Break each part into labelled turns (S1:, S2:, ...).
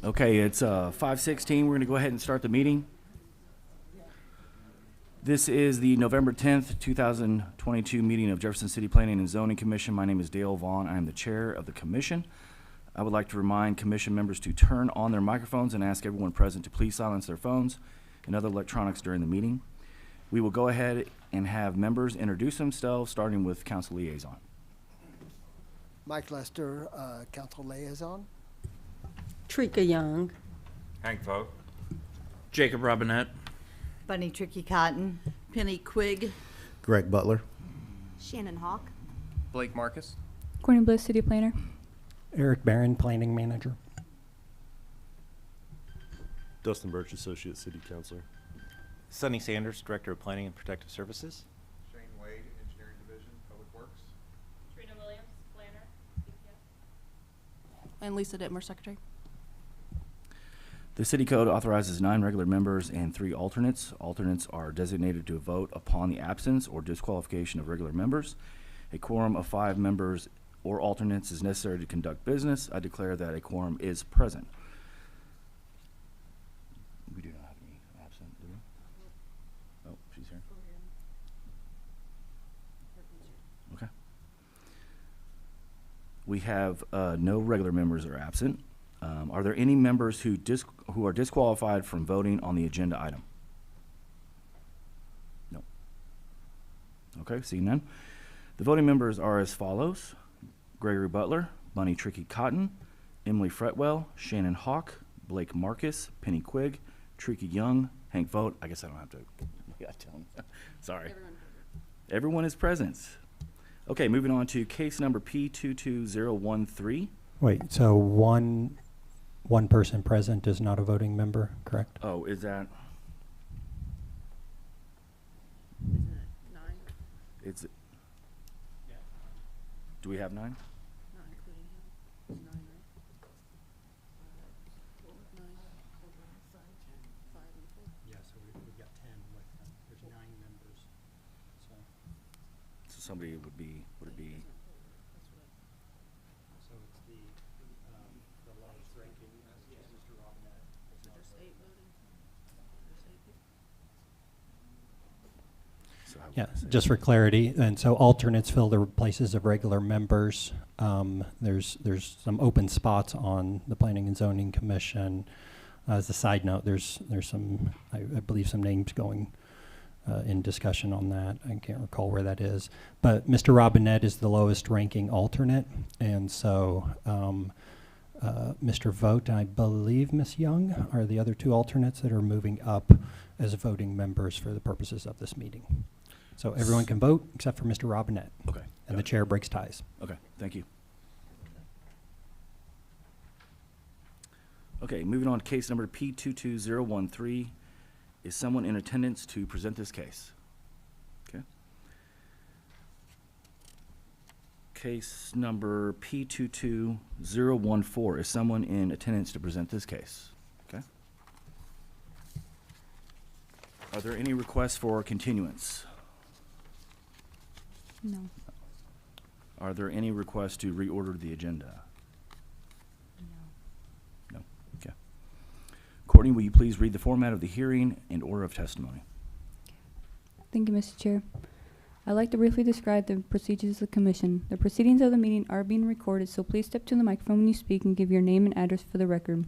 S1: Okay, it's 5:16. We're going to go ahead and start the meeting. This is the November 10th, 2022 meeting of Jefferson City Planning and Zoning Commission. My name is Dale Vaughn. I am the chair of the commission. I would like to remind commission members to turn on their microphones and ask everyone present to please silence their phones and other electronics during the meeting. We will go ahead and have members introduce themselves, starting with council liaison.
S2: Mike Lester, council liaison.
S3: Trika Young.
S4: Hank Vogt.
S5: Jacob Robinette.
S6: Bunny Tricky Cotton.
S3: Penny Quigg.
S7: Greg Butler.
S6: Shannon Hawk.
S5: Blake Marcus.
S8: Courtney Bliss, City Planner.
S9: Eric Barron, Planning Manager.
S7: Dustin Birch, Associate City Councilor.
S4: Sonny Sanders, Director of Planning and Protective Services.
S10: Shane Wade, Engineering Division, Public Works.
S11: Trina Williams, Planner, CPS.
S8: And Lisa Dittmer, Secretary.
S1: The city code authorizes 9 regular members and 3 alternates. Alternates are designated to vote upon the absence or disqualification of regular members. A quorum of 5 members or alternates is necessary to conduct business. I declare that a quorum is present. We do not have any absent, do we? Oh, she's here. Okay. We have no regular members are absent. Are there any members who are disqualified from voting on the agenda item? No. Okay, seeing none. The voting members are as follows: Gregory Butler, Bunny Tricky Cotton, Emily Fretwell, Shannon Hawk, Blake Marcus, Penny Quigg, Trika Young, Hank Vogt. I guess I don't have to tell him. Sorry. Everyone is present. Okay, moving on to case number P22013.
S9: Wait, so one person present is not a voting member, correct?
S1: Oh, is that?
S3: Isn't it 9?
S1: It's. Yeah. Do we have 9?
S3: Not including him. It's 9, right? 9, 5, and 4.
S9: Yeah, so we've got 10 with them. There's 9 members.
S1: So somebody would be, would it be?
S9: So it's the lowest ranking, Mr. Robinette.
S3: So just 8 voting? Just 8 people?
S1: So how would
S9: Yeah,
S1: I say
S9: just
S1: it?
S9: for clarity, and so alternates fill the places of regular members. There's some open spots on the Planning and Zoning Commission. As a side note, there's some, I believe, some names going in discussion on that. I can't recall where that is. But Mr. Robinette is the lowest ranking alternate, and so Mr. Vogt, I believe Ms. Young are the other 2 alternates that are moving up as voting members for the purposes of this meeting. So everyone can vote except for Mr. Robinette.
S1: Okay.
S9: And the chair breaks ties.
S1: Okay, thank you. Okay, moving on to case number P22013. Is someone in attendance to present this case? Okay. Case number P22014. Is someone in attendance to present this case? Okay. Are there any requests for continuance?
S8: No.
S1: Are there any requests to reorder the agenda? No. Okay. Courtney, will you please read the format of the hearing and order of testimony?
S8: Thank you, Mr. Chair. I'd like to briefly describe the procedures of the commission. The proceedings of the meeting are being recorded, so please step to the microphone when you speak and give your name and address for the record.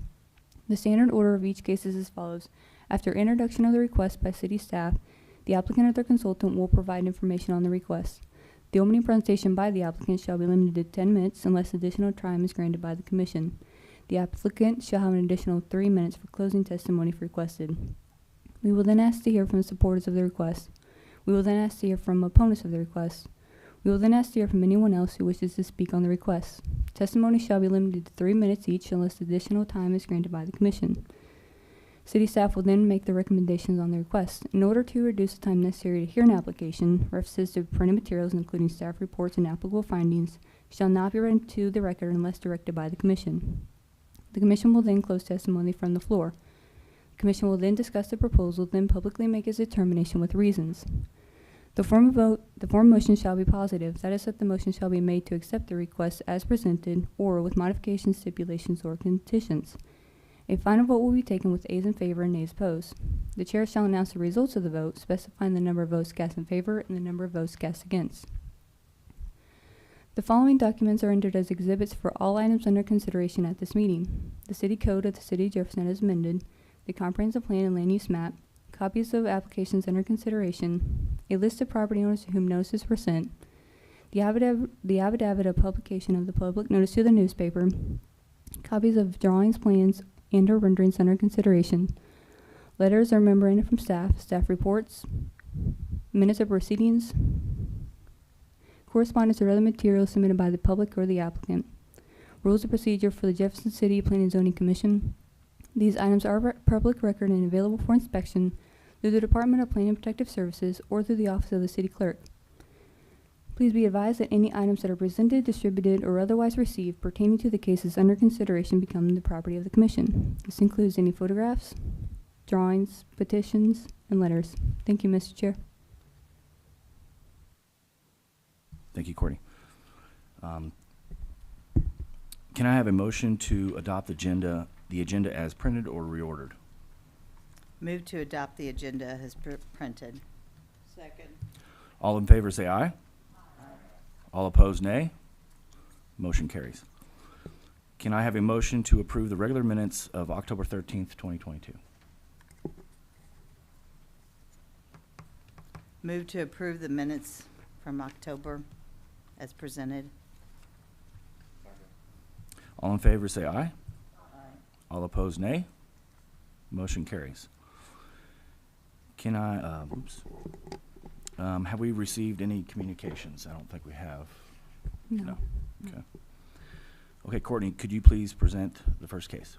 S8: The standard order of each case is as follows. After introduction of the request by city staff, the applicant or their consultant will provide information on the request. The opening presentation by the applicant shall be limited to 10 minutes unless additional time is granted by the commission. The applicant shall have an additional 3 minutes for closing testimony if requested. We will then ask to hear from the supporters of the request. We will then ask to hear from opponents of the request. We will then ask to hear from anyone else who wishes to speak on the request. Testimony shall be limited to 3 minutes each unless additional time is granted by the commission. City staff will then make the recommendations on the request. In order to reduce the time necessary to hear an application, references to printed materials, including staff reports and applicable findings, shall not be read into the record unless directed by the commission. The commission will then close testimony from the floor. The commission will then discuss the proposal, then publicly make its determination with reasons. The form of motion shall be positive. That is, that the motion shall be made to accept the request as presented or with modifications, stipulations, or conditions. A final vote will be taken with ayes in favor and nays opposed. The chair shall announce the results of the vote, specifying the number of votes cast in favor and the number of votes cast against. The following documents are entered as exhibits for all items under consideration at this meeting: the City Code of the City of Jefferson as amended, the Comprehensive Plan and Land Use Map, copies of applications under consideration, a list of property owners to whom notices were sent, the affidavit of publication of the public notice to the newspaper, copies of drawings, plans, and/or renderings under consideration, letters or memoranda from staff, staff reports, minutes of proceedings, correspondence or other materials submitted by the public or the applicant, rules of procedure for the Jefferson City Planning and Zoning Commission. These items are public record and available for inspection through the Department of Planning and Protective Services or through the Office of the City Clerk. Please be advised that any items that are presented, distributed, or otherwise received pertaining to the cases under consideration become the property of the Commission. This includes any photographs, drawings, petitions, and letters. Thank you, Mr. Chair.
S1: Thank you, Courtney. Can I have a motion to adopt the agenda as printed or reordered?
S6: Move to adopt the agenda as printed.
S3: Second.
S1: All in favor say aye. All opposed, nay. Motion carries. Can I have a motion to approve the regular minutes of October 13th, 2022?
S6: Move to approve the minutes from October as presented.
S1: All in favor say aye. All opposed, nay. Motion carries. Can I, have we received any communications? I don't think we have.
S8: No.
S1: Okay. Okay, Courtney, could you please present the first case?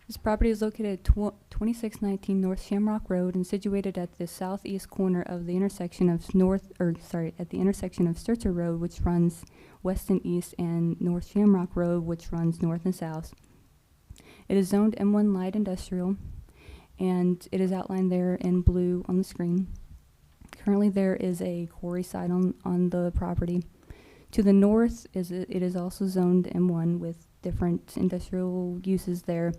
S8: This property is located at 2619 North Shamrock Road and situated at the southeast corner of the intersection of at the intersection of Sturzer Road, which runs west and east, and North Shamrock Road, which runs north and south. It is zoned M1 Light Industrial, and it is outlined there in blue on the screen. Currently, there is a quarry site on the property. To the north, it is also zoned M1 with different industrial uses there.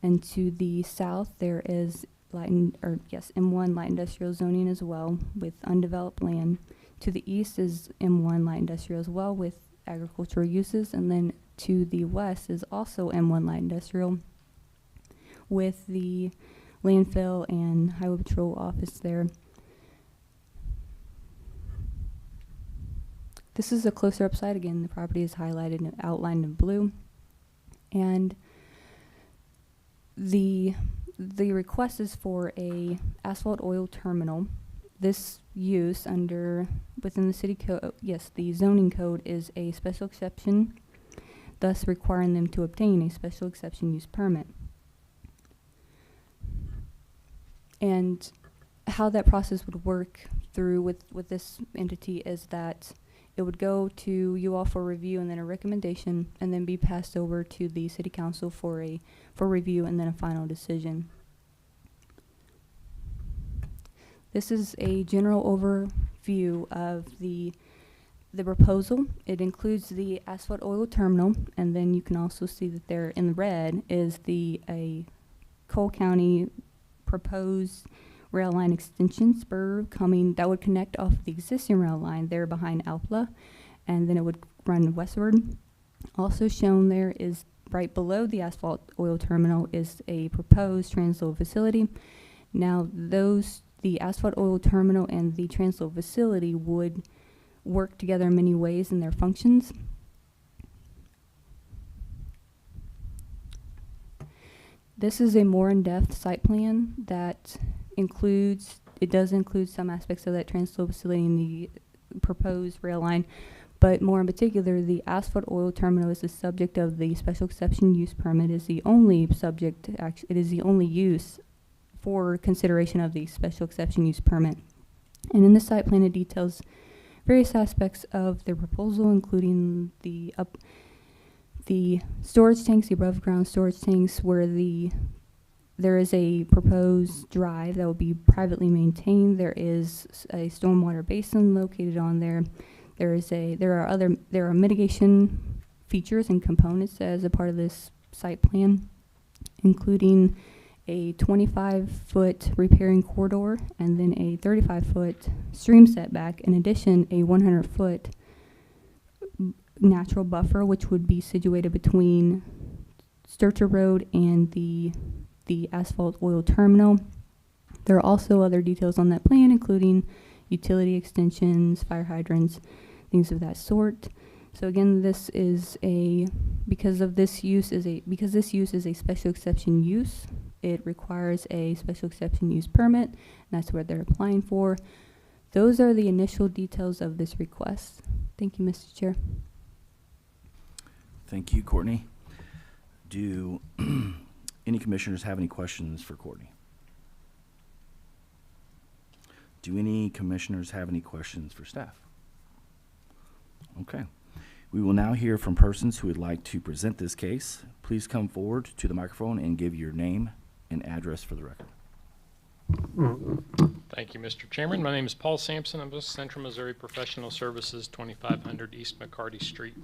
S8: And to the south, there is M1 light industrial zoning as well with undeveloped land. To the east is M1 light industrial as well with agricultural uses. And then to the west is also M1 light industrial with the landfill and highway patrol office there. This is a closer up site. Again, the property is highlighted and outlined in blue. And the request is for a asphalt oil terminal. This use within the city code, the zoning code is a special exception, thus requiring them to obtain a special exception use permit. And how that process would work through with this entity is that it would go to you all for review and then a recommendation, and then be passed over to the city council for review and then a final decision. This is a general overview of the proposal. It includes the asphalt oil terminal, and then you can also see that there in the red is a Cole County proposed rail line extension spur that would connect off the existing rail line there behind Alpla, and then it would run westward. Also shown there is right below the asphalt oil terminal is a proposed transload facility. Now the asphalt oil terminal and the transload facility would work together in many ways in their functions. This is a more in-depth site plan that does include some aspects of that transload facility in the proposed rail line, but more in particular, the asphalt oil terminal is the subject of the special exception use permit. Is the only subject, it is the only use for consideration of the special exception use permit. And in the site plan, it details various aspects of their proposal, including the storage tanks, the above ground storage tanks, where the there is a proposed drive that will be privately maintained. There is a stormwater basin located on there. There are mitigation features and components as a part of this site plan, including a 25-foot riparian corridor and then a 35-foot stream setback. In addition, a 100-foot natural buffer, which would be situated between Sturcher Road and the asphalt oil terminal. There are also other details on that plan, including utility extensions, fire hydrants, things of that sort. So again, this is because this use is a special exception use, it requires a special exception use permit, and that's what they're applying for. Those are the initial details of this request. Thank you, Mr. Chair.
S1: Thank you, Courtney. Do any commissioners have any questions for Courtney? Do any commissioners have any questions for staff? Okay. We will now hear from persons who would like to present this case. Please come forward to the microphone and give your name and address for the record.
S12: Thank you, Mr. Chairman. My name is Paul Sampson. I'm with Central Missouri Professional Services, 2500 East McCarty Street.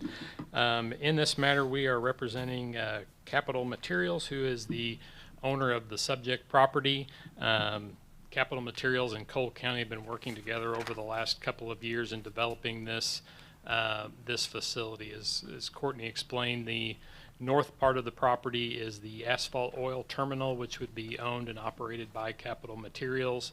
S12: In this matter, we are representing Capital Materials, who is the owner of the subject property. Capital Materials and Cole County have been working together over the last couple of years in developing this facility. As Courtney explained, the north part of the property is the asphalt oil terminal, which would be owned and operated by Capital Materials.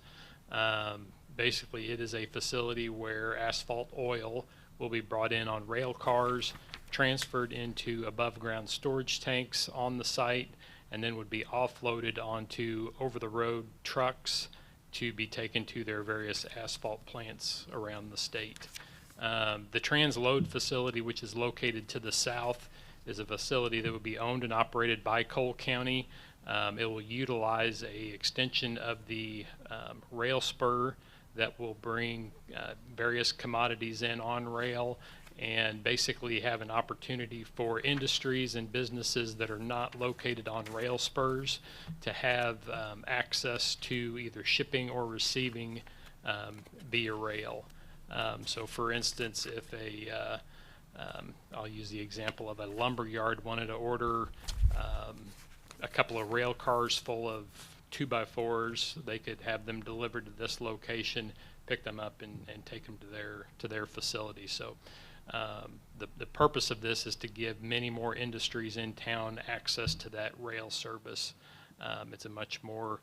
S12: Basically, it is a facility where asphalt oil will be brought in on rail cars, transferred into above ground storage tanks on the site, and then would be offloaded onto over-the-road trucks to be taken to their various asphalt plants around the state. The transload facility, which is located to the south, is a facility that would be owned and operated by Cole County. It will utilize a extension of the rail spur that will bring various commodities in on rail and basically have an opportunity for industries and businesses that are not located on rail spurs to have access to either shipping or receiving via rail. So for instance, if I'll use the example of a lumber yard wanted to order a couple of rail cars full of 2x4s, they could have them delivered to this location, pick them up and take them to their facility. So the purpose of this is to give many more industries in town access to that rail service. It's a much more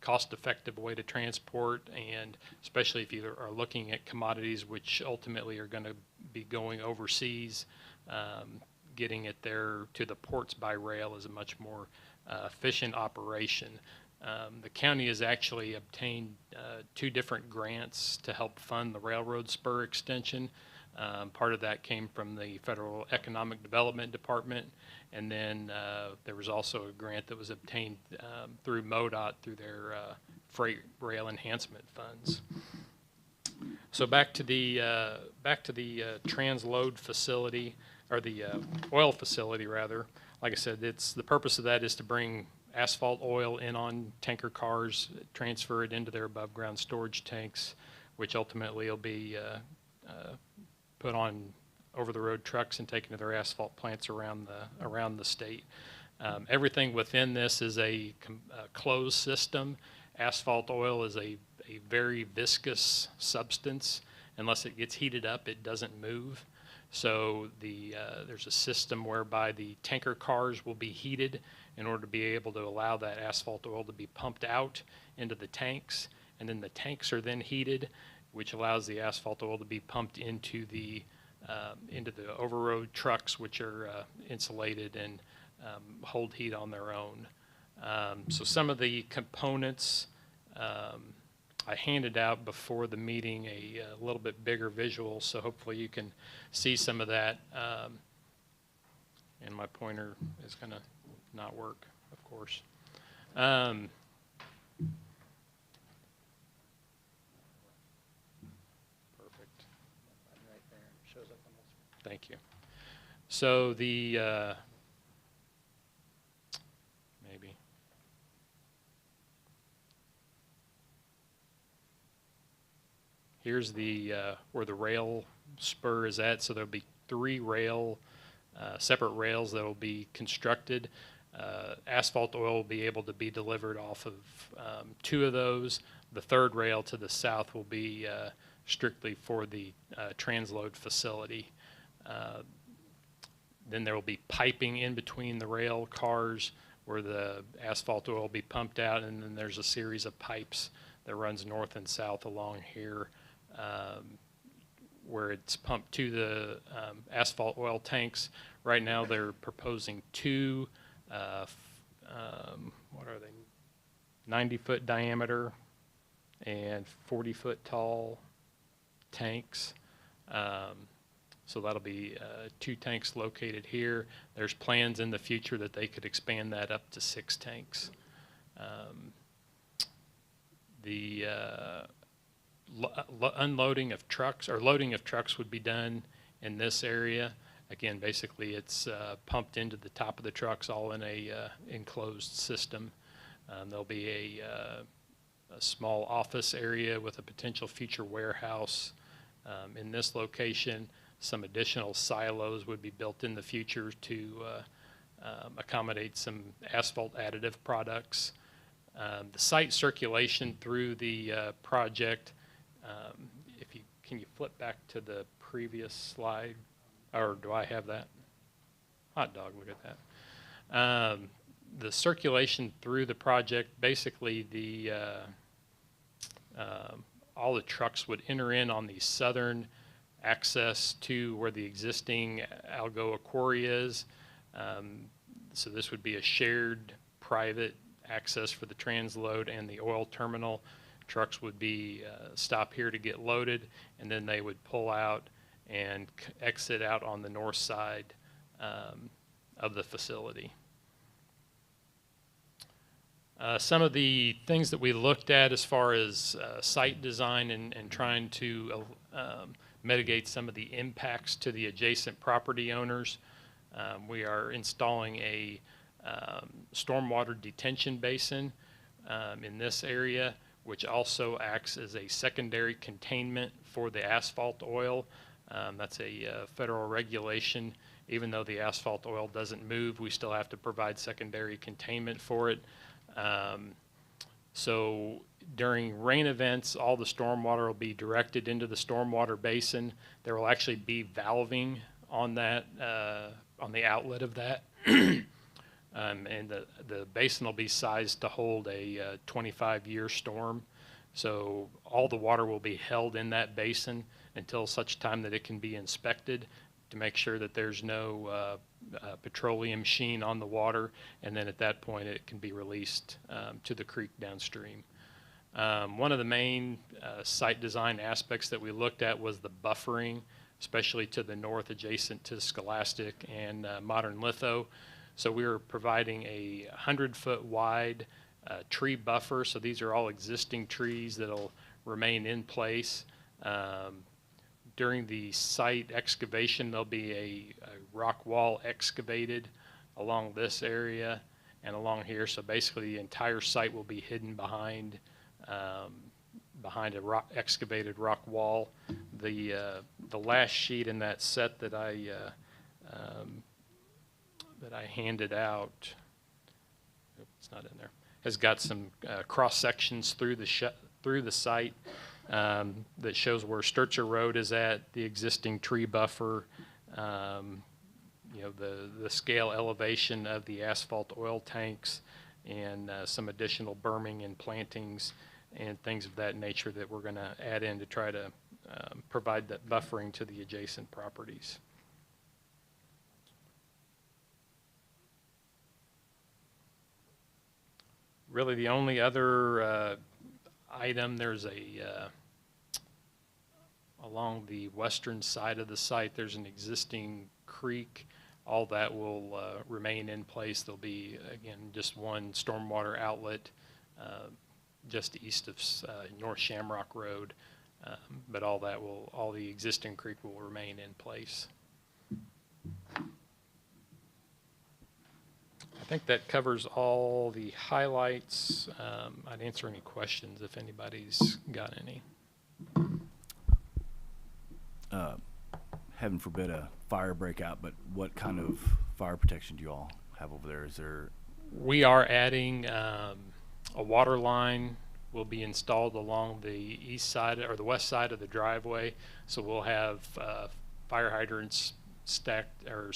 S12: cost-effective way to transport, and especially if you are looking at commodities which ultimately are going to be going overseas, getting it there to the ports by rail is a much more efficient operation. The county has actually obtained 2 different grants to help fund the railroad spur extension. Part of that came from the Federal Economic Development Department, and then there was also a grant that was obtained through MoDOT through their freight rail enhancement funds. So back to the transload facility, or the oil facility rather. Like I said, the purpose of that is to bring asphalt oil in on tanker cars, transfer it into their above ground storage tanks, which ultimately will be put on over-the-road trucks and taken to their asphalt plants around the state. Everything within this is a closed system. Asphalt oil is a very viscous substance. Unless it gets heated up, it doesn't move. So there's a system whereby the tanker cars will be heated in order to be able to allow that asphalt oil to be pumped out into the tanks, and then the tanks are then heated, which allows the asphalt oil to be pumped into the over-road trucks, which are insulated and hold heat on their own. So some of the components I handed out before the meeting a little bit bigger visual, so hopefully you can see some of that. And my pointer is going to not work, of course. Perfect. Right there. Shows up on this. Thank you. So the maybe Here's the where the rail spur is at. So there'll be 3 separate rails that will be constructed. Asphalt oil will be able to be delivered off of 2 of those. The 3rd rail to the south will be strictly for the transload facility. Then there will be piping in between the rail cars where the asphalt oil will be pumped out, and then there's a series of pipes that runs north and south along here where it's pumped to the asphalt oil tanks. Right now they're proposing 2, what are they, 90-foot diameter and 40-foot tall tanks. So that'll be 2 tanks located here. There's plans in the future that they could expand that up to 6 tanks. The unloading of trucks or loading of trucks would be done in this area. Again, basically it's pumped into the top of the trucks all in a enclosed system. There'll be a small office area with a potential future warehouse in this location. Some additional silos would be built in the future to accommodate some asphalt additive products. The site circulation through the project, can you flip back to the previous slide, or do I have that? Hot dog, look at that. The circulation through the project, basically all the trucks would enter in on the southern access to where the existing Algoa quarry is. So this would be a shared private access for the transload and the oil terminal. Trucks would be stop here to get loaded, and then they would pull out and exit out on the north side of the facility. Some of the things that we looked at as far as site design and trying to mitigate some of the impacts to the adjacent property owners. We are installing a stormwater detention basin in this area, which also acts as a secondary containment for the asphalt oil. That's a federal regulation. Even though the asphalt oil doesn't move, we still have to provide secondary containment for it. So during rain events, all the stormwater will be directed into the stormwater basin. There will actually be valving on that, on the outlet of that. And the basin will be sized to hold a 25-year storm. So all the water will be held in that basin until such time that it can be inspected to make sure that there's no petroleum sheen on the water, and then at that point it can be released to the creek downstream. One of the main site design aspects that we looked at was the buffering, especially to the north adjacent to Scholastic and Modern Litho. So we were providing a 100-foot wide tree buffer. So these are all existing trees that'll remain in place. During the site excavation, there'll be a rock wall excavated along this area and along here. So basically the entire site will be hidden behind a excavated rock wall. The last sheet in that set that I handed out, it's not in there, has got some cross sections through the site that shows where Sturzer Road is at, the existing tree buffer, the scale elevation of the asphalt oil tanks, and some additional berming and plantings and things of that nature that we're going to add in to try to provide that buffering to the adjacent properties. Really the only other item, there's along the western side of the site, there's an existing creek. All that will remain in place. There'll be, again, just one stormwater outlet just east of North Shamrock Road, but all the existing creek will remain in place. I think that covers all the highlights. I'd answer any questions if anybody's got any.
S1: heaven forbid, a fire breakout, but what kind of fire protection do you all have over there? Is there,
S12: We are adding a water line will be installed along the east side or the west side of the driveway. So we'll have fire hydrants stacked or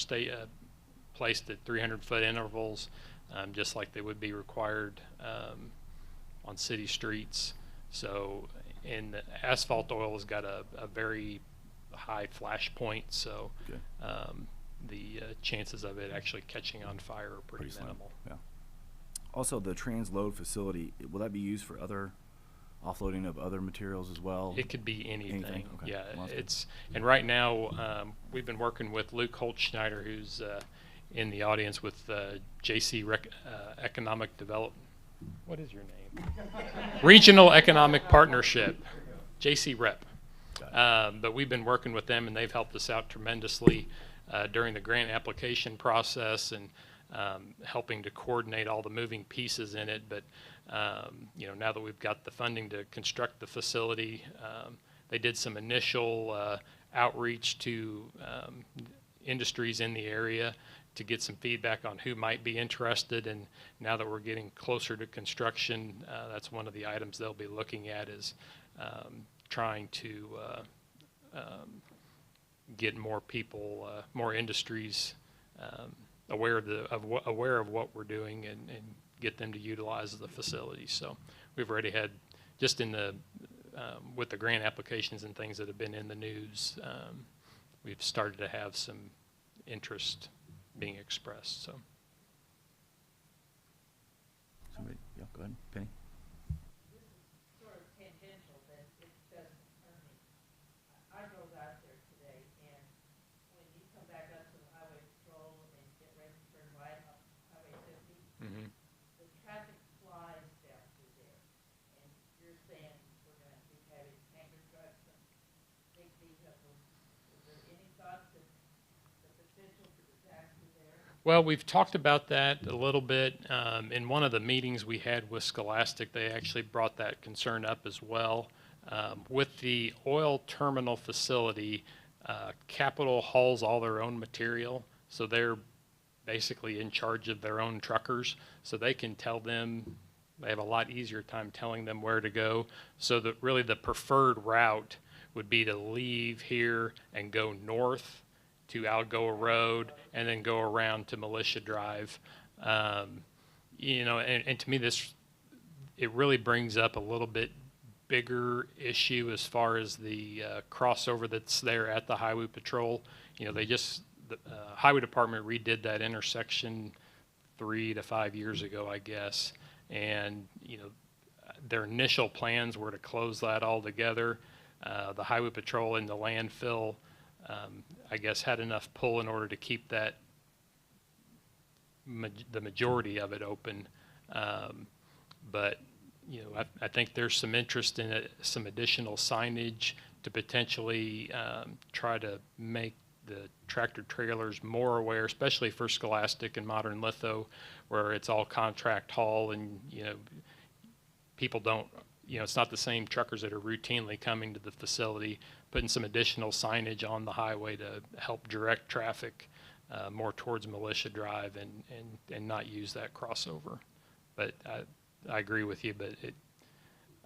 S12: placed at 300-foot intervals, just like they would be required on city streets. So, and the asphalt oil has got a very high flash point, so
S1: Okay.
S12: the chances of it actually catching on fire are pretty
S1: slim?
S12: minimal.
S1: Yeah. Also, the transload facility, will that be used for other offloading of other materials as well?
S12: It could be anything.
S1: Okay.
S12: Yeah,
S1: Well, that's good.
S12: it's, and right now, we've been working with Luke Holtschneider, who's in the audience with JC Economic Development. What is your name? Regional Economic Partnership, JC Rep. But we've been working with them, and they've helped us out tremendously during the grant application process and helping to coordinate all the moving pieces in it. But you know, now that we've got the funding to construct the facility, they did some initial outreach to industries in the area to get some feedback on who might be interested. And now that we're getting closer to construction, that's one of the items they'll be looking at is trying to get more people, more industries aware of what we're doing and get them to utilize the facility. So we've already had, just in the with the grant applications and things that have been in the news, we've started to have some interest being expressed. So
S1: Somebody, yeah, go ahead, Penny.
S3: Sort of tangential, but it doesn't hurt me. I drove out there today, and when you come back up to the highway patrol and get ready to turn right up Highway 50, the traffic flies down through there. And you're saying we're gonna be having tanker trucks and big vehicles. Is there any thought to the potential for disaster there?
S12: well, we've talked about that a little bit. In one of the meetings we had with Scholastic, they actually brought that concern up as well. With the oil terminal facility, Capital hauls all their own material, so they're basically in charge of their own truckers, so they can tell them, they have a lot easier time telling them where to go. So that really the preferred route would be to leave here and go north to Algoa Road and then go around to Militia Drive. You know, and to me it really brings up a little bit bigger issue as far as the crossover that's there at the Highway Patrol. You know, the Highway Department redid that intersection 3 to 5 years ago, I guess. And, you know, their initial plans were to close that all together. The Highway Patrol and the landfill, I guess, had enough pull in order to keep that, the majority of it open. But, you know, I think there's some interest in it, some additional signage to potentially try to make the tractor trailers more aware, especially for Scholastic and Modern Litho, where it's all contract haul and, you know, people don't, you know, it's not the same truckers that are routinely coming to the facility, putting some additional signage on the highway to help direct traffic more towards Militia Drive and not use that crossover. But I agree with you, but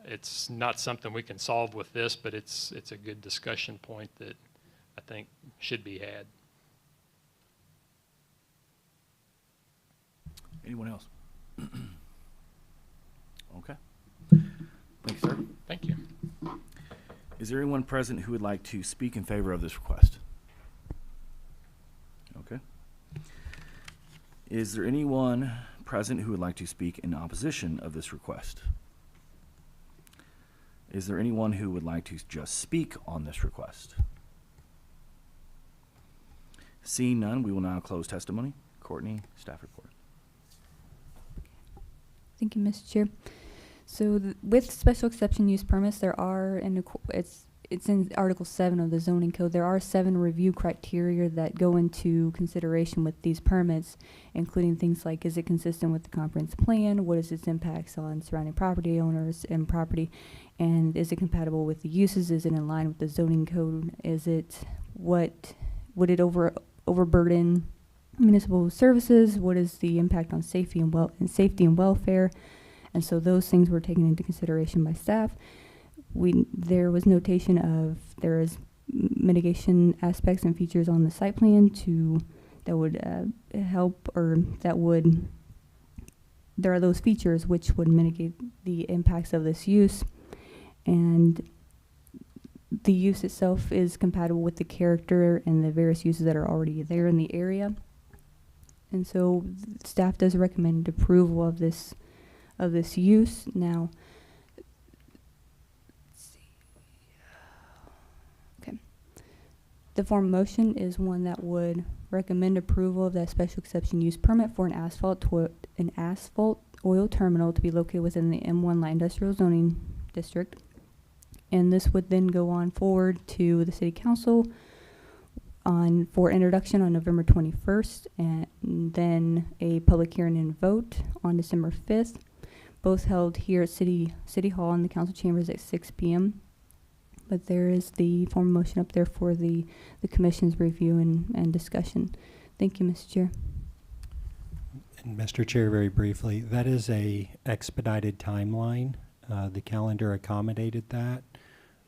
S12: it's not something we can solve with this, but it's a good discussion point that I think should be had.
S1: Anyone else? Okay. Thanks, sir.
S12: Thank you.
S1: Is there anyone present who would like to speak in favor of this request? Okay. Is there anyone present who would like to speak in opposition of this request? Is there anyone who would like to just speak on this request? Seeing none, we will now close testimony. Courtney, staff report.
S8: Thank you, Mr. Chair. So with special exception use permits, there are, and it's in Article 7 of the zoning code. There are 7 review criteria that go into consideration with these permits, including things like, is it consistent with the comprehensive plan? What is its impacts on surrounding property owners and property? And is it compatible with the uses? Is it in line with the zoning code? Is it, would it overburden municipal services? What is the impact on safety and welfare? And so those things were taken into consideration by staff. There was notation of there is mitigation aspects and features on the site plan that would help, or that would, there are those features which would mitigate the impacts of this use, and the use itself is compatible with the character and the various uses that are already there in the area. And so staff does recommend approval of this use. Now, the form of motion is one that would recommend approval of that special exception use permit for an asphalt oil terminal to be located within the M1 light industrial zoning district. And this would then go on forward to the city council for introduction on November 21st, and then a public hearing and vote on December 5th, both held here at City Hall in the council chambers at 6 p.m. But there is the form of motion up there for the commission's review and discussion. Thank you, Mr. Chair.
S9: And Mr. Chair, very briefly, that is a expedited timeline. The calendar accommodated that.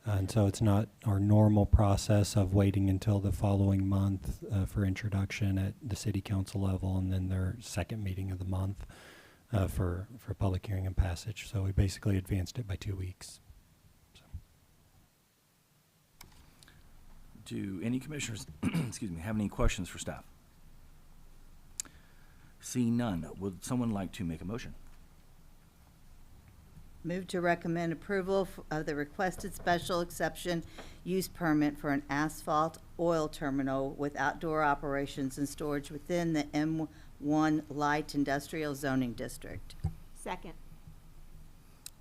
S9: And so it's not our normal process of waiting until the following month for introduction at the city council level, and then their second meeting of the month for public hearing and passage. So we basically advanced it by 2 weeks.
S1: Do any commissioners, excuse me, have any questions for staff? Seeing none, would someone like to make a motion?
S6: Move to recommend approval of the requested special exception use permit for an asphalt oil terminal with outdoor operations and storage within the M1 light industrial zoning district.
S11: Second.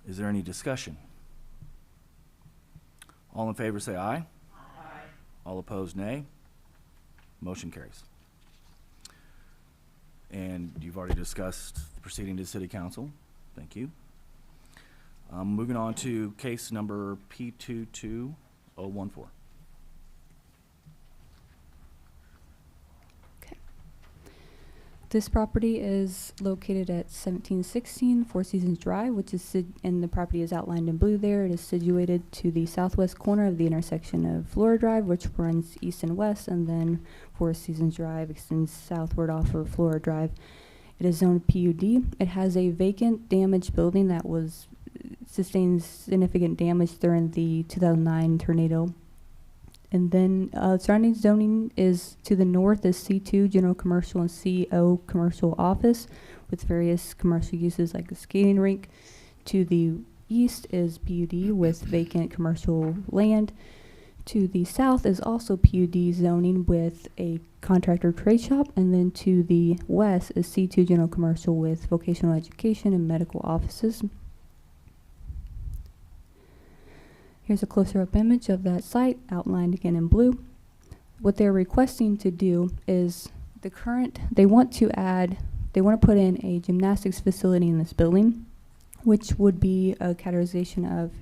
S1: Is there any discussion? All in favor say aye. All opposed, nay. Motion carries. And you've already discussed proceeding to City Council. Thank you. Moving on to case number P22014.
S8: Okay. This property is located at 1716 Four Seasons Drive, which is, and the property is outlined in blue there. It is situated to the southwest corner of the intersection of Flora Drive, which runs east and west, and then Four Seasons Drive extends southward off of Flora Drive. It is zoned PUD. It has a vacant, damaged building that sustained significant damage during the 2009 tornado. And then surrounding zoning is to the north is C2 general commercial and CO commercial office with various commercial uses like a skating rink. To the east is PUD with vacant commercial land. To the south is also PUD zoning with a contractor trade shop. And then to the west is C2 general commercial with vocational education and medical offices. Here's a closer up image of that site outlined again in blue. What they're requesting to do is they want to put in a gymnastics facility in this building, which would be a categorization of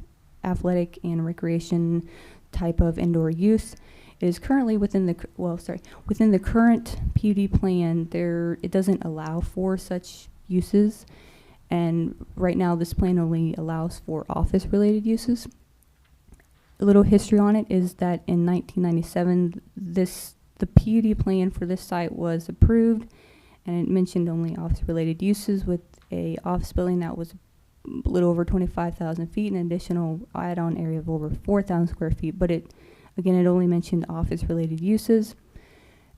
S8: athletic and recreation type of indoor use. It is currently within the current PUD plan, it doesn't allow for such uses. And right now this plan only allows for office related uses. A little history on it is that in 1997, the PUD plan for this site was approved, and it mentioned only office-related uses with a office building that was a little over 25,000 feet and an additional add-on area of over 4,000 square feet. But it only mentioned office-related uses.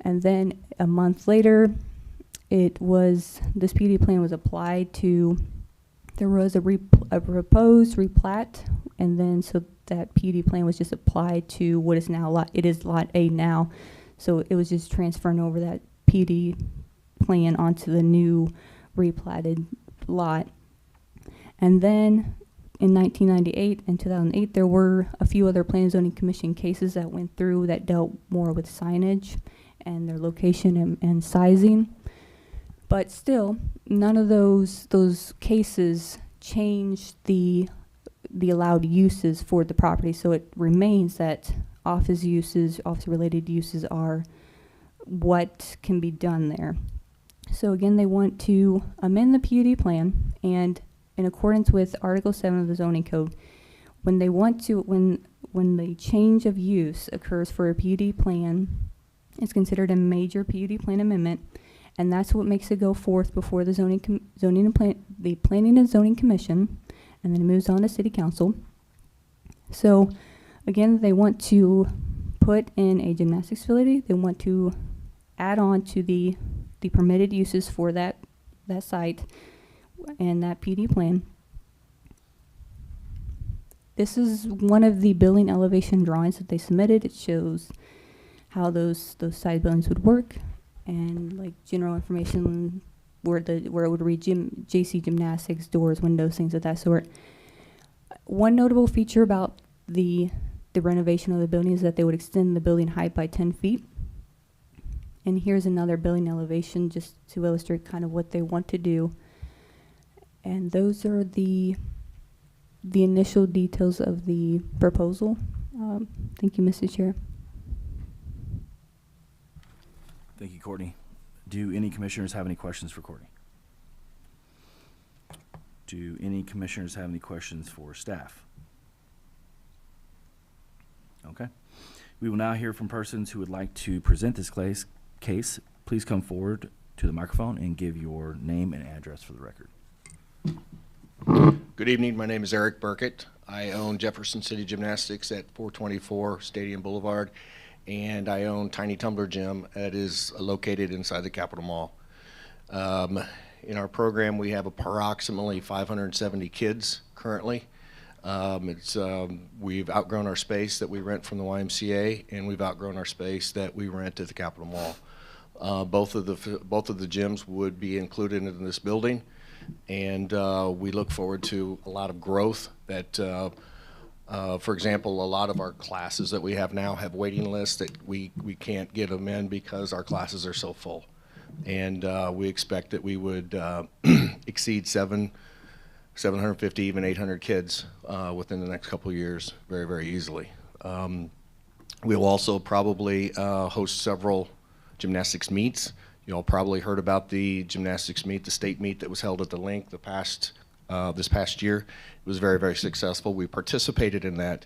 S8: And then a month later, this PUD plan was applied to. There was a proposed replat, and then so that PUD plan was just applied to what is now it is Lot A now. So it was just transferring over that PUD plan onto the new replatted lot. And then in 1998 and 2008, there were a few other Planning and Zoning Commission cases that went through that dealt more with signage and their location and sizing. But still, none of those cases changed the allowed uses for the property. So it remains that office uses, office-related uses are what can be done there. So again, they want to amend the PUD plan, and in accordance with Article 7 of the zoning code, when they want to, when the change of use occurs for a PUD plan, it's considered a major PUD plan amendment, and that's what makes it go forth before the the Planning and Zoning Commission, and then it moves on to City Council. So again, they want to put in a gymnastics facility. They want to add on to the permitted uses for that site and that PD plan. This is one of the building elevation drawings that they submitted. It shows how those side buildings would work and like general information where it would read JC Gymnastics, doors, windows, things of that sort. One notable feature about the renovation of the building is that they would extend the building height by 10 feet. And here's another building elevation just to illustrate kind of what they want to do. And those are the initial details of the proposal. Thank you, Mr. Chair.
S1: Thank you, Courtney. Do any commissioners have any questions for Courtney? Do any commissioners have any questions for staff? Okay. We will now hear from persons who would like to present this case. Please come forward to the microphone and give your name and address for the record.
S13: Good evening. My name is Eric Burkett. I own Jefferson City Gymnastics at 424 Stadium Boulevard, and I own Tiny Tumbler Gym that is located inside the Capitol Mall. In our program, we have approximately 570 kids currently. We've outgrown our space that we rent from the YMCA, and we've outgrown our space that we rent at the Capitol Mall. Both of the gyms would be included in this building, and we look forward to a lot of growth. That, for example, a lot of our classes that we have now have waiting lists that we can't get them in because our classes are so full, and we expect that we would exceed 750, even 800 kids within the next couple of years very, very easily. We'll also probably host several gymnastics meets. You all probably heard about the gymnastics meet, the state meet that was held at the Link this past year. It was very, very successful. We participated in that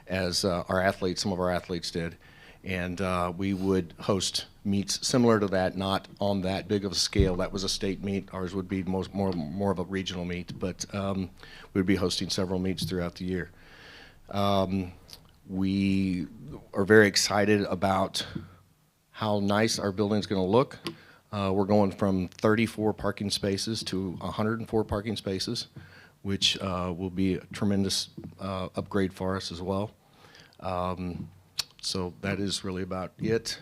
S13: as some of our athletes did. And we would host meets similar to that, not on that big of a scale. That was a state meet. Ours would be more of a regional meet, but we'd be hosting several meets throughout the year. We are very excited about how nice our building's going to look. We're going from 34 parking spaces to 104 parking spaces, which will be a tremendous upgrade for us as well. So that is really about it.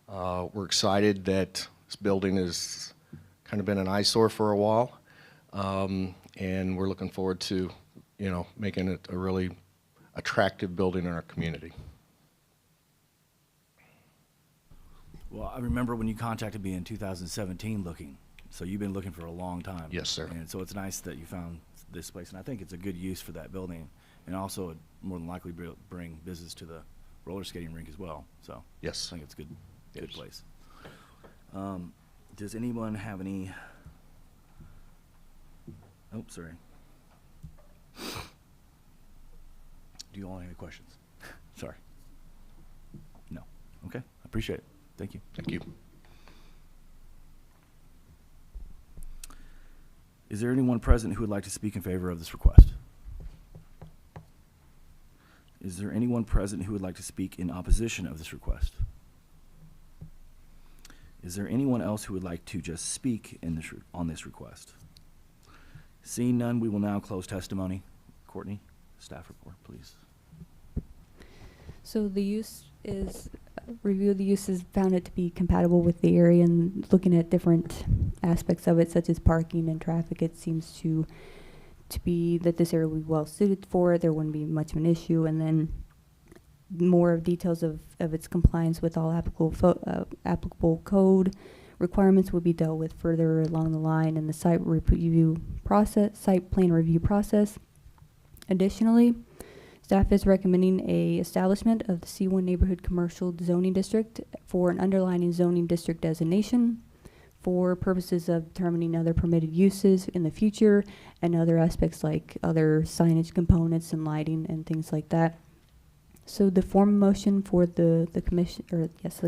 S13: We're excited that this building has kind of been an eyesore for a while, and we're looking forward to, making it a really attractive building in our community.
S1: Well, I remember when you contacted me in 2017 looking, so you've been looking for a long time.
S13: Yes, sir.
S1: And so it's nice that you found this place, and I think it's a good use for that building, and also it more than likely bring business to the roller skating rink as well. So
S13: yes,
S1: I think it's a good place. Does anyone have any? Oh, sorry. Do you all have any questions? Sorry. No. Okay. I appreciate it. Thank you.
S13: Thank you.
S1: Is there anyone present who would like to speak in favor of this request? Is there anyone present who would like to speak in opposition of this request? Is there anyone else who would like to just speak on this request? Seeing none, we will now close testimony. Courtney, staff report, please.
S8: So the use is, review of the use has found it to be compatible with the area, and looking at different aspects of it, such as parking and traffic, it seems to to be that this area will be well suited for it. There wouldn't be much of an issue, and then more details of its compliance with all applicable code requirements will be dealt with further along the line in the site plan review process. Additionally, staff is recommending a establishment of the C1 neighborhood commercial zoning district for an underlying zoning district designation for purposes of determining other permitted uses in the future and other aspects like other signage components and lighting and things like that. So the form motion for the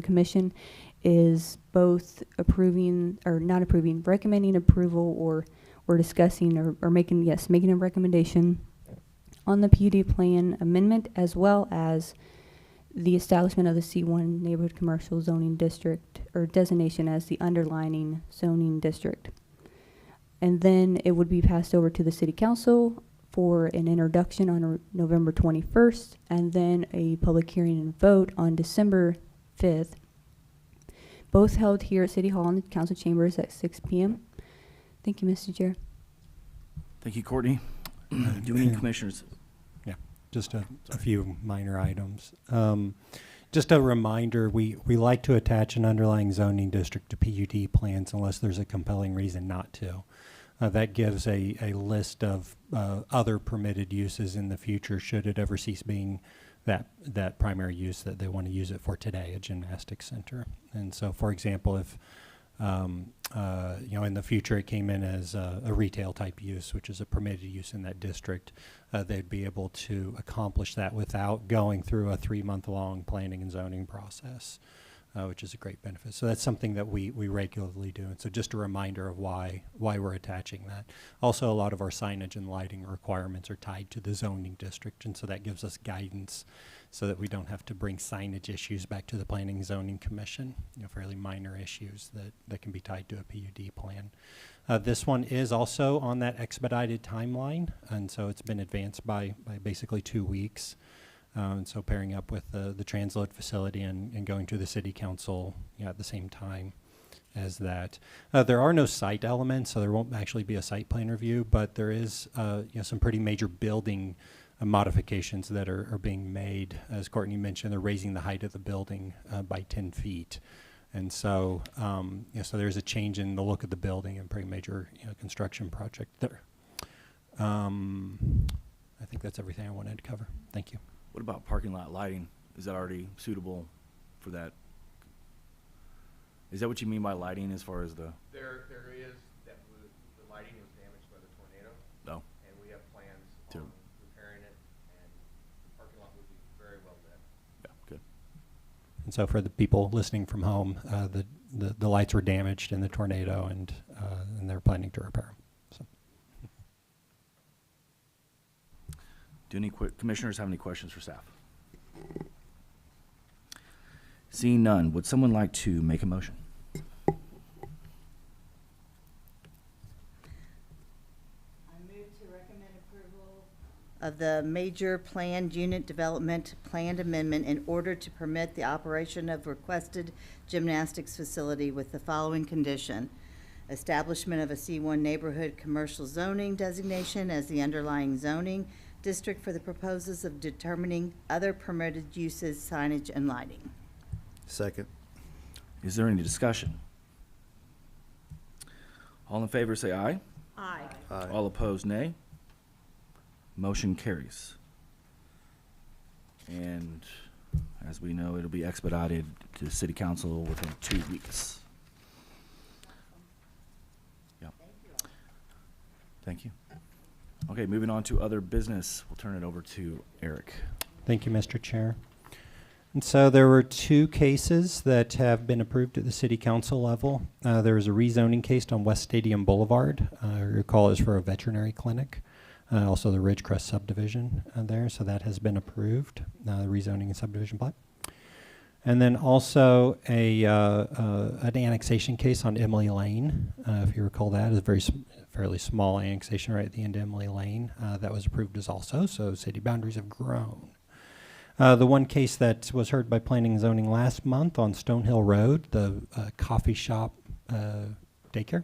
S8: commission is both approving or not approving, recommending approval or discussing or making a recommendation on the PUD plan amendment, as well as the establishment of the C1 neighborhood commercial zoning district or designation as the underlining zoning district. And then it would be passed over to the city council for an introduction on November 21st, and then a public hearing and vote on December 5th, both held here at City Hall in the council chambers at 6 p.m. Thank you, Mr. Chair.
S1: Thank you, Courtney. Do any commissioners?
S9: Yeah, just a few minor items. Just a reminder, we like to attach an underlying zoning district to PUD plans unless there's a compelling reason not to. That gives a list of other permitted uses in the future should it ever cease being that primary use that they want to use it for today, a gymnastics center. And so, for example, if in the future it came in as a retail type use, which is a permitted use in that district, they'd be able to accomplish that without going through a 3-month-long planning and zoning process, which is a great benefit. So that's something that we regularly do. And so just a reminder of why we're attaching that. Also, a lot of our signage and lighting requirements are tied to the zoning district, and so that gives us guidance so that we don't have to bring signage issues back to the Planning and Zoning Commission, fairly minor issues that can be tied to a PUD plan. This one is also on that expedited timeline, and so it's been advanced by basically 2 weeks. And so pairing up with the transload facility and going to the city council at the same time as that. There are no site elements, so there won't actually be a site plan review, but there is some pretty major building modifications that are being made. As Courtney mentioned, they're raising the height of the building by 10 feet. And so, so there's a change in the look of the building and pretty major construction project there. I think that's everything I wanted to cover. Thank you.
S1: What about parking lot lighting? Is that already suitable for that? Is that what you mean by lighting as far as the?
S10: There is, the lighting was damaged by the tornado.
S1: No.
S10: And we have plans on repairing it, and the parking lot would be very well lit.
S1: Yeah, good.
S9: And so for the people listening from home, the lights were damaged in the tornado, and they're planning to repair them. So.
S1: Do any commissioners have any questions for staff? Seeing none, would someone like to make a motion?
S6: I move to recommend approval of the major planned unit development planned amendment in order to permit the operation of requested gymnastics facility with the following condition: establishment of a C1 neighborhood commercial zoning designation as the underlying zoning district for the purposes of determining other permitted uses, signage, and lighting.
S7: Second.
S1: Is there any discussion? All in favor say aye.
S6: Aye.
S7: Aye.
S1: All opposed, nay. Motion carries. And as we know, it'll be expedited to City Council within 2 weeks. Yep. Thank you. Okay, moving on to other business. We'll turn it over to Eric.
S9: Thank you, Mr. Chair. And so there were 2 cases that have been approved at the city council level. There was a rezoning case on West Stadium Boulevard. Recall is for a veterinary clinic. Also the Ridgecrest subdivision there, so that has been approved, the rezoning and subdivision plat. And then also an annexation case on Emily Lane. If you recall that, is a fairly small annexation right at the end of Emily Lane. That was approved as also, so city boundaries have grown. The one case that was heard by Planning and Zoning last month on Stonehill Road, the coffee shop daycare,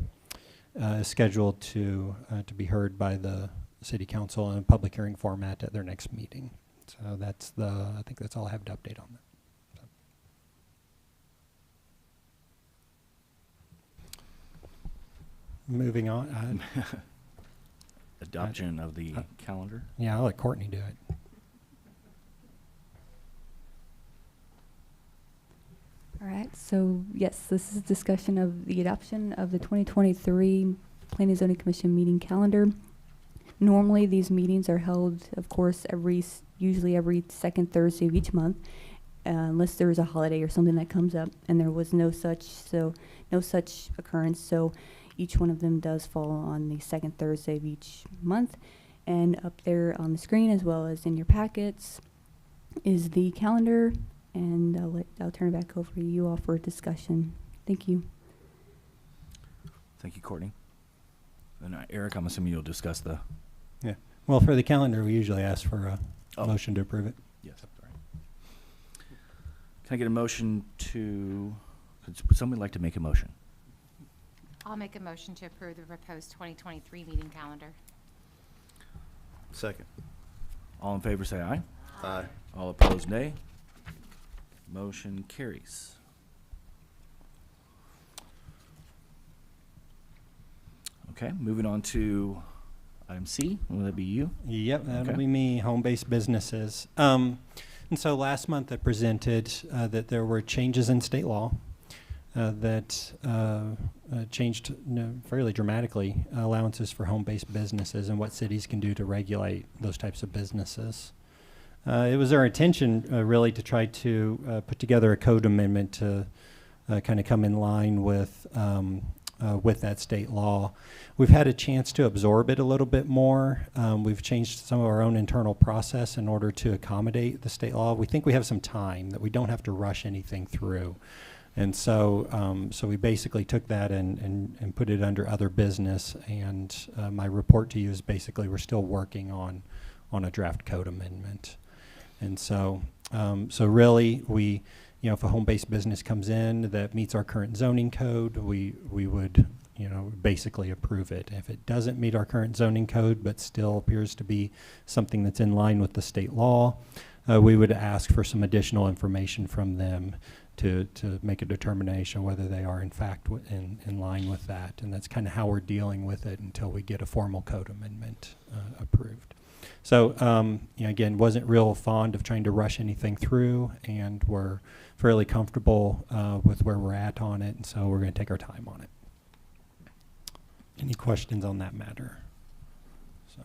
S9: is scheduled to be heard by the city council in a public hearing format at their next meeting. So I think that's all I have to update on that. So. Moving on.
S1: Adoption of the calendar.
S9: Yeah, I'll let Courtney do it.
S8: All right, so yes, this is a discussion of the adoption of the 2023 Planning and Zoning Commission meeting calendar. Normally, these meetings are held, of course, usually every second Thursday of each month, unless there is a holiday or something that comes up, and there was no such occurrence. So each one of them does fall on the second Thursday of each month. And up there on the screen, as well as in your packets, is the calendar. And I'll turn it back over to you all for a discussion. Thank you.
S1: Thank you, Courtney. And Eric, I'm assuming you'll discuss the...
S9: Yeah. Well, for the calendar, we usually ask for a motion to approve it.
S1: Yes, that's right. Can I get a motion to... Would somebody like to make a motion?
S14: I'll make a motion to approve the proposed 2023 meeting calendar.
S7: Second.
S1: All in favor, say aye.
S7: Aye.
S1: All opposed, nay. Motion carries. Okay, moving on to item C. Will that be you?
S9: Yep, that'll
S1: Okay.
S9: be me, home-based businesses. And so last month I presented that there were changes in state law that changed fairly dramatically allowances for home-based businesses and what cities can do to regulate those types of businesses. It was our intention really to try to put together a code amendment to kind of come in line with that state law. We've had a chance to absorb it a little bit more. We've changed some of our own internal process in order to accommodate the state law. We think we have some time, that we don't have to rush anything through. And so so we basically took that and put it under other business. And my report to you is basically we're still working on a draft code amendment. And so so really we, if a home-based business comes in that meets our current zoning code, we would, basically approve it. If it doesn't meet our current zoning code but still appears to be something that's in line with the state law, we would ask for some additional information from them to make a determination whether they are in fact in line with that. And that's kind of how we're dealing with it until we get a formal code amendment approved. So, again, wasn't real fond of trying to rush anything through, and we're fairly comfortable with where we're at on it, and so we're going to take our time on it. Any questions on that matter? So.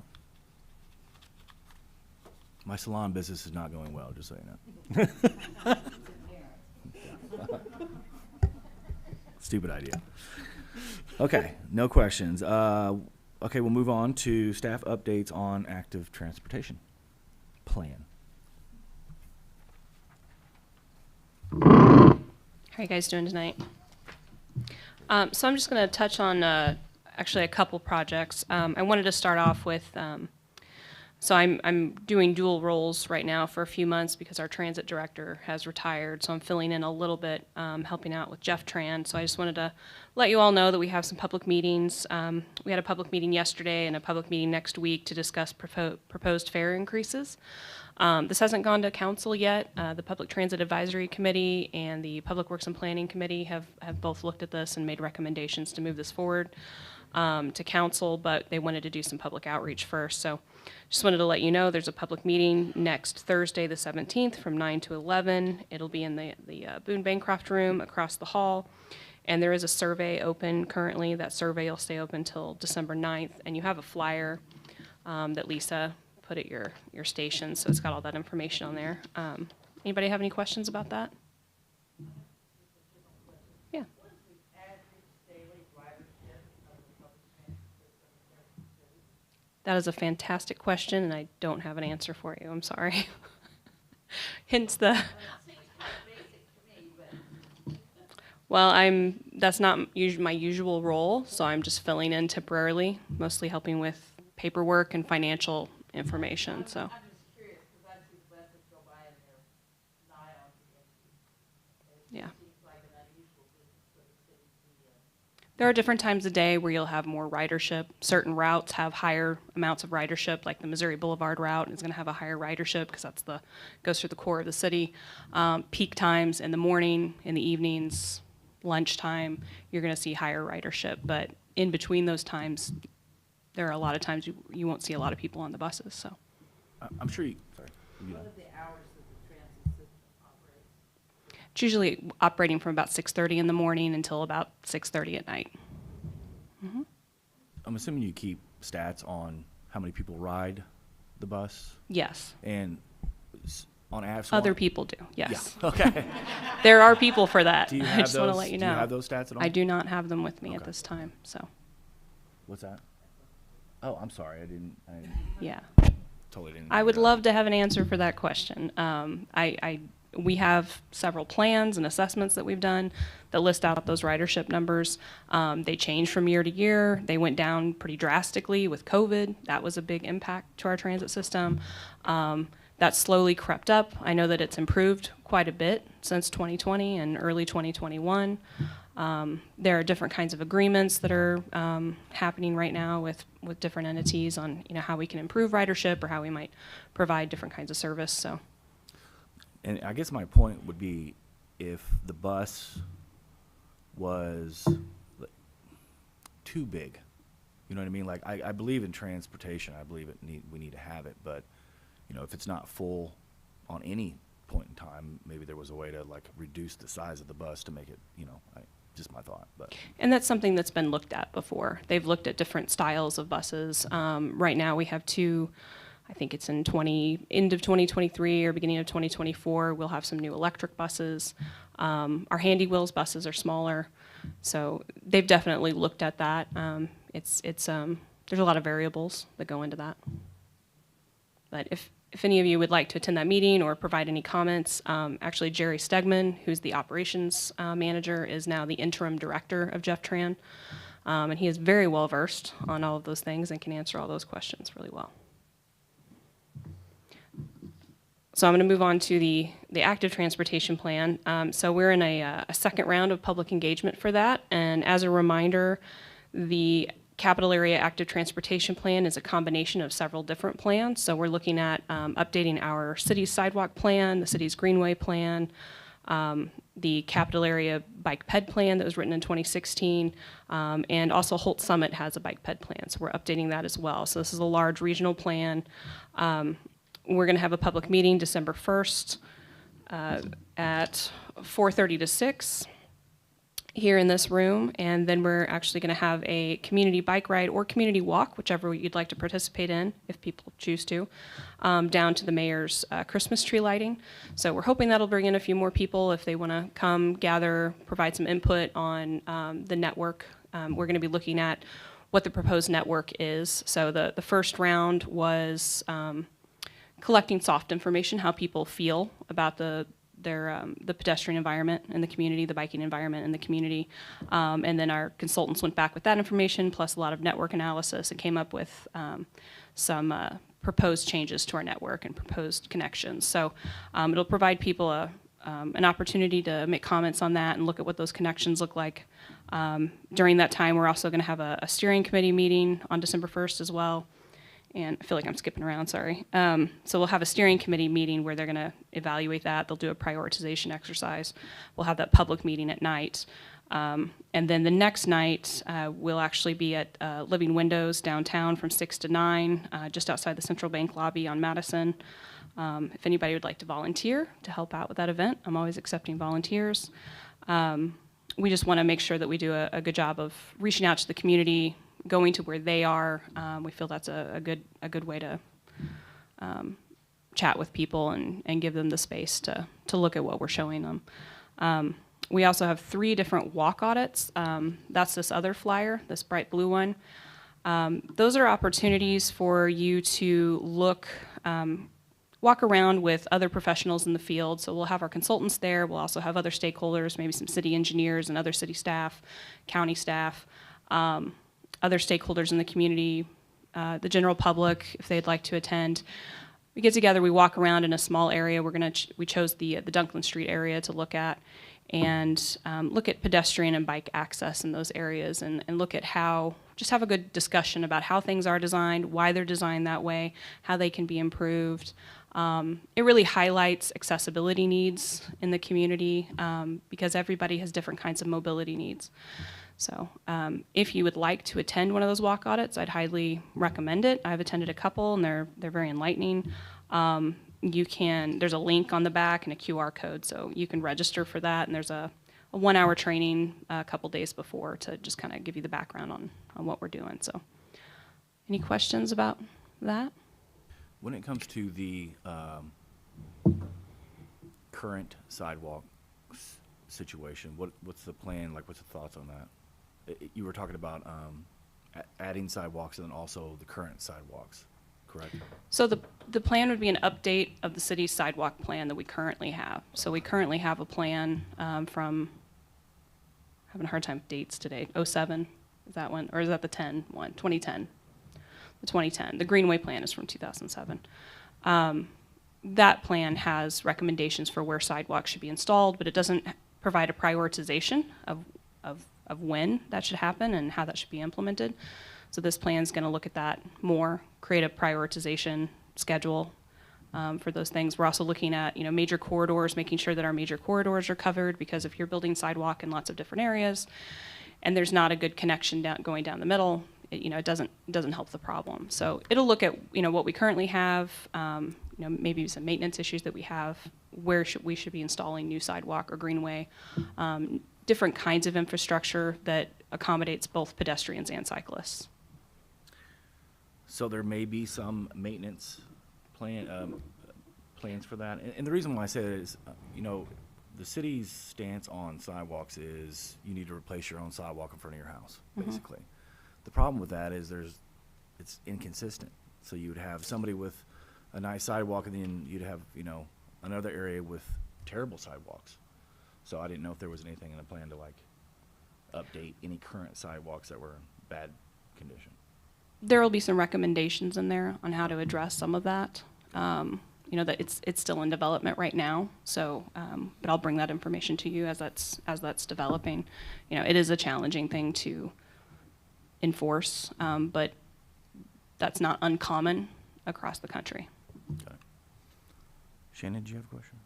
S1: My salon business is not going well, just so you know. Stupid idea. Okay, no questions. Okay, we'll move on to staff updates on active transportation plan.
S11: How are you guys doing tonight? So I'm just going to touch on actually a couple projects. I wanted to start off with, so I'm doing dual roles right now for a few months because our transit director has retired, so I'm filling in a little bit, helping out with Jeff Tran. So I just wanted to let you all know that we have some public meetings. We had a public meeting yesterday and a public meeting next week to discuss proposed fare increases. This hasn't gone to council yet. The Public Transit Advisory Committee and the Public Works and Planning Committee have both looked at this and made recommendations to move this forward to council, but they wanted to do some public outreach first. So just wanted to let you know there's a public meeting next Thursday, the 17th, from 9 to 11. It'll be in the Boone Bancroft room across the hall. And there is a survey open currently. That survey will stay open until December 9th. And you have a flyer that Lisa put at your station, so it's got all that information on there. Anybody have any questions about that? Yeah. That is a fantastic question, and I don't have an answer for you. I'm sorry. Hence the... Well, that's not my usual role, so I'm just filling in temporarily, mostly helping with paperwork and financial information, so.
S3: I'm just curious, because I see the buses go by and they're nigh on the empty.
S11: Yeah.
S3: It seems like an unusual business for the city to be in.
S11: There are different times of day where you'll have more ridership. Certain routes have higher amounts of ridership, like the Missouri Boulevard route is going to have a higher ridership because goes through the core of the city. Peak times in the morning, in the evenings, lunchtime, you're going to see higher ridership. But in between those times, there are a lot of times you won't see a lot of people on the buses. So
S1: I'm sure you. Sorry.
S3: What are the hours that the transit system operates?
S11: it's usually operating from about 6:30 in the morning until about 6:30 at night.
S1: I'm assuming you keep stats on how many people ride the bus,
S11: Yes.
S1: and on average.
S11: Other people do, yes.
S1: Yeah. Okay.
S11: There are people for that.
S1: Do you
S11: I
S1: have
S11: just want to
S1: those-
S11: let you
S1: do
S11: know.
S1: you have those stats at all?
S11: I do not have them with me at
S1: Okay.
S11: this time, so,
S1: What's that? Oh, I'm sorry. I
S11: yeah.
S1: totally didn't.
S11: I
S1: know
S11: would
S1: that.
S11: love to have an answer for that question. We have several plans and assessments that we've done that list out those ridership numbers. They change from year to year. They went down pretty drastically with COVID. That was a big impact to our transit system. That slowly crept up. I know that it's improved quite a bit since 2020 and early 2021. There are different kinds of agreements that are happening right now with different entities on how we can improve ridership or how we might provide different kinds of service. So.
S1: And I guess my point would be, if the bus was too big, you know what I mean? Like, I believe in transportation. I believe we need to have it. But, if it's not full on any point in time, maybe there was a way to like reduce the size of the bus to make it, just my thought. But.
S11: And that's something that's been looked at before. They've looked at different styles of buses. Right now we have two. I think it's in end of 2023 or beginning of 2024, we'll have some new electric buses. Our Handy Wheels buses are smaller, so they've definitely looked at that. There's a lot of variables that go into that. But if any of you would like to attend that meeting or provide any comments, actually Jerry Stegman, who's the operations manager, is now the interim director of Jeff Tran, and he is very well versed on all of those things and can answer all those questions really well. So I'm going to move on to the active transportation plan. So we're in a second round of public engagement for that. And as a reminder, the capital area active transportation plan is a combination of several different plans. So we're looking at updating our city's sidewalk plan, the city's greenway plan, the capital area bike ped plan that was written in 2016, and also Holt Summit has a bike ped plan. So we're updating that as well. So this is a large regional plan. We're going to have a public meeting December 1st at 4:30 to 6 here in this room, and then we're actually going to have a community bike ride or community walk, whichever you'd like to participate in, if people choose to, down to the mayor's Christmas tree lighting. So we're hoping that'll bring in a few more people if they want to come gather, provide some input on the network. We're going to be looking at what the proposed network is. So the first round was collecting soft information, how people feel about the pedestrian environment in the community, the biking environment in the community. And then our consultants went back with that information, plus a lot of network analysis, and came up with some proposed changes to our network and proposed connections. So it'll provide people an opportunity to make comments on that and look at what those connections look like. During that time, we're also going to have a steering committee meeting on December 1st as well. And I feel like I'm skipping around, sorry. So we'll have a steering committee meeting where they're going to evaluate that. They'll do a prioritization exercise. We'll have that public meeting at night. And then the next night, we'll actually be at Living Windows downtown from 6 to 9, just outside the Central Bank lobby on Madison. If anybody would like to volunteer to help out with that event, I'm always accepting volunteers. We just want to make sure that we do a good job of reaching out to the community, going to where they are. We feel that's a good way to chat with people and give them the space to look at what we're showing them. We also have 3 different walk audits. That's this other flyer, this bright blue one. Those are opportunities for you to walk around with other professionals in the field. So we'll have our consultants there. We'll also have other stakeholders, maybe some city engineers and other city staff, county staff, other stakeholders in the community, the general public, if they'd like to attend. We get together, we walk around in a small area. We chose the Dunklin Street area to look at. and look at pedestrian and bike access in those areas, and look at how, just have a good discussion about how things are designed, why they're designed that way, how they can be improved. It really highlights accessibility needs in the community because everybody has different kinds of mobility needs. So if you would like to attend one of those walk audits, I'd highly recommend it. I've attended a couple, and they're very enlightening. There's a link on the back and a QR code, so you can register for that, and there's a 1-hour training a couple days before to just kind of give you the background on what we're doing. So any questions about that?
S1: When it comes to the current sidewalk situation, what's the plan? Like, what's the thoughts on that? You were talking about adding sidewalks and then also the current sidewalks, correct?
S11: So the plan would be an update of the city's sidewalk plan that we currently have. So we currently have a plan from, having a hard time with dates today, 07, is that one? Or is that the 10 one, 2010? The 2010. The Greenway plan is from 2007. That plan has recommendations for where sidewalks should be installed, but it doesn't provide a prioritization of when that should happen and how that should be implemented. So this plan is going to look at that more, create a prioritization schedule for those things. We're also looking at, major corridors, making sure that our major corridors are covered, because if you're building sidewalk in lots of different areas and there's not a good connection going down the middle, it doesn't help the problem. So it'll look at what we currently have, maybe some maintenance issues that we have, where we should be installing new sidewalk or greenway, different kinds of infrastructure that accommodates both pedestrians and cyclists.
S1: So there may be some maintenance plans for that, and the reason why I say that is, the city's stance on sidewalks is you need to replace your own sidewalk in front of your house, basically. The problem with that is it's inconsistent. So you would have somebody with a nice sidewalk, and then you'd have another area with terrible sidewalks. So I didn't know if there was anything in the plan to update any current sidewalks that were in bad condition.
S11: There will be some recommendations in there on how to address some of that. That it's still in development right now. So, but I'll bring that information to you as that's developing. It is a challenging thing to enforce, but that's not uncommon across the country.
S1: Okay. Shannon, do you have a question?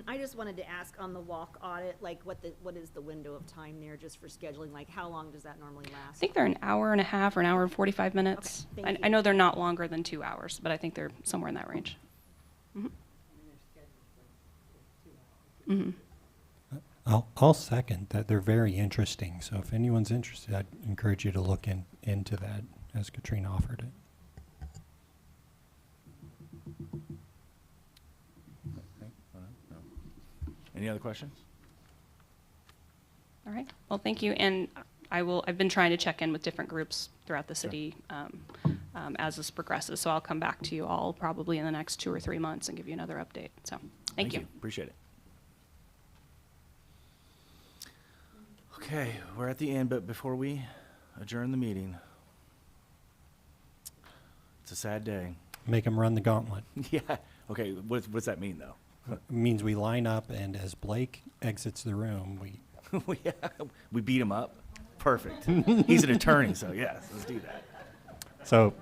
S15: I just wanted to ask on the walk audit, what is the window of time there just for scheduling? Like, how long does that normally last?
S11: I think they're an hour and a half or an hour and 45 minutes.
S15: Okay, thank
S11: I
S15: you.
S11: know they're not longer than 2 hours, but I think they're somewhere in that range.
S9: I'll second that. They're very interesting. So if anyone's interested, I'd encourage you to look into that as Katrina offered it.
S1: Any other questions?
S11: All right. Well, thank you. And I've been trying to check in with different groups throughout the city as this progresses. So I'll come back to you all probably in the next 2 or 3 months and give you another update. So thank you.
S1: Appreciate it. Okay, we're at the end, but before we adjourn the meeting, it's a sad day.
S9: Make them run the gauntlet.
S1: Yeah. Okay. What does that mean, though?
S9: It means we line up, and as Blake exits the room,
S1: we beat him up. Perfect. He's an attorney, so yes, let's do that.
S9: So,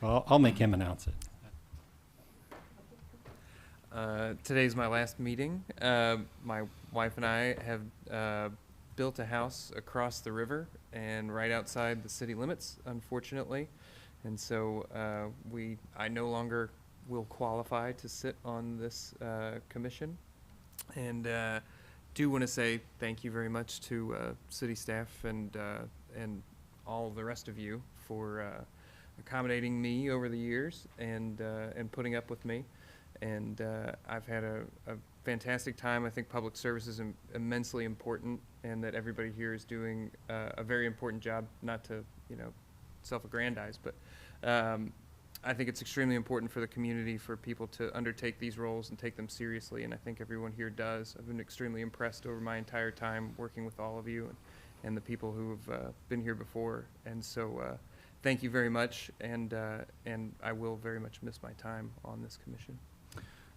S9: well, I'll make him announce it.
S5: Today's my last meeting. My wife and I have built a house across the river and right outside the city limits, unfortunately. And so I no longer will qualify to sit on this commission. And do want to say thank you very much to city staff and all the rest of you for accommodating me over the years and putting up with me. And I've had a fantastic time. I think public service is immensely important, and that everybody here is doing a very important job. Not to self-aggrandize, but I think it's extremely important for the community for people to undertake these roles and take them seriously, and I think everyone here does. I've been extremely impressed over my entire time working with all of you and the people who have been here before. And so thank you very much, and I will very much miss my time on this commission.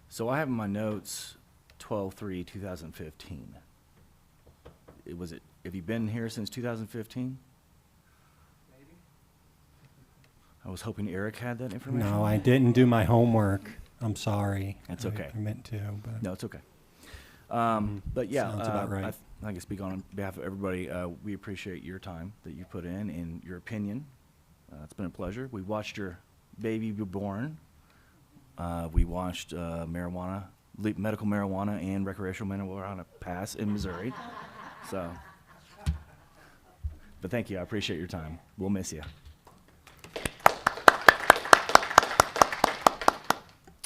S1: So I have in my notes 12/3/2015. Have you been here since 2015? Maybe. I was hoping Eric had that information.
S9: No, I didn't do my homework. I'm sorry.
S1: That's okay.
S9: I meant to, but.
S1: No, it's okay. But yeah,
S9: Sounds about right.
S1: I can speak on behalf of everybody. We appreciate your time that you put in and your opinion. It's been a pleasure. We watched your baby be born. We watched medical marijuana and recreational marijuana pass in Missouri. So, but thank you. I appreciate your time. We'll miss you.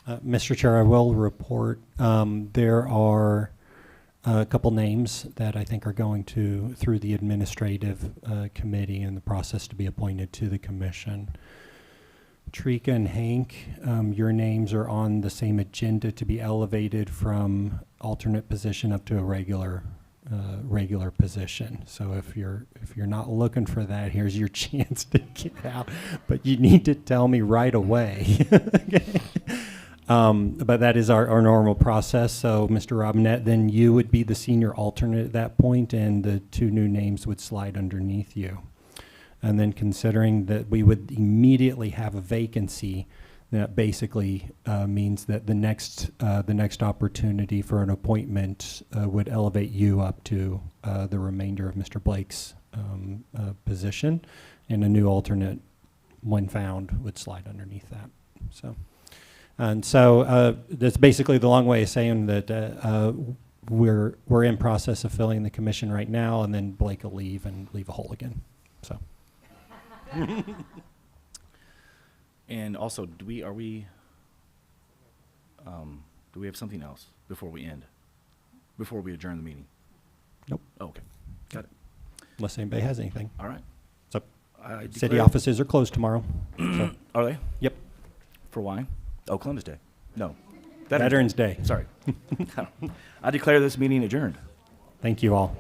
S9: Mr. Chair, I will report there are a couple names that I think are going through the administrative committee in the process to be appointed to the commission. Trika and Hank, your names are on the same agenda to be elevated from alternate position up to a regular position. So if you're not looking for that, here's your chance to get out. But you need to tell me right away. Okay. But that is our normal process. So, Mr. Robinette, then you would be the senior alternate at that point, and the two new names would slide underneath you. And then considering that we would immediately have a vacancy, that basically means that the next opportunity for an appointment would elevate you up to the remainder of Mr. Blake's position, and a new alternate, when found, would slide underneath that. So that's basically the long way of saying that we're in process of filling the commission right now, and then Blake will leave a hole again. So.
S1: And also, do we have something else before we adjourn the meeting?
S9: Nope.
S1: Oh, okay, got it.
S9: Unless anybody has anything.
S1: All right.
S9: So,
S1: I
S9: city
S1: declare-
S9: offices are closed tomorrow. So.
S1: Are they?
S9: Yep.
S1: For why? Oh, Columbus Day. No.
S9: Veterans Day.
S1: Sorry. I declare this meeting adjourned.
S9: Thank you all.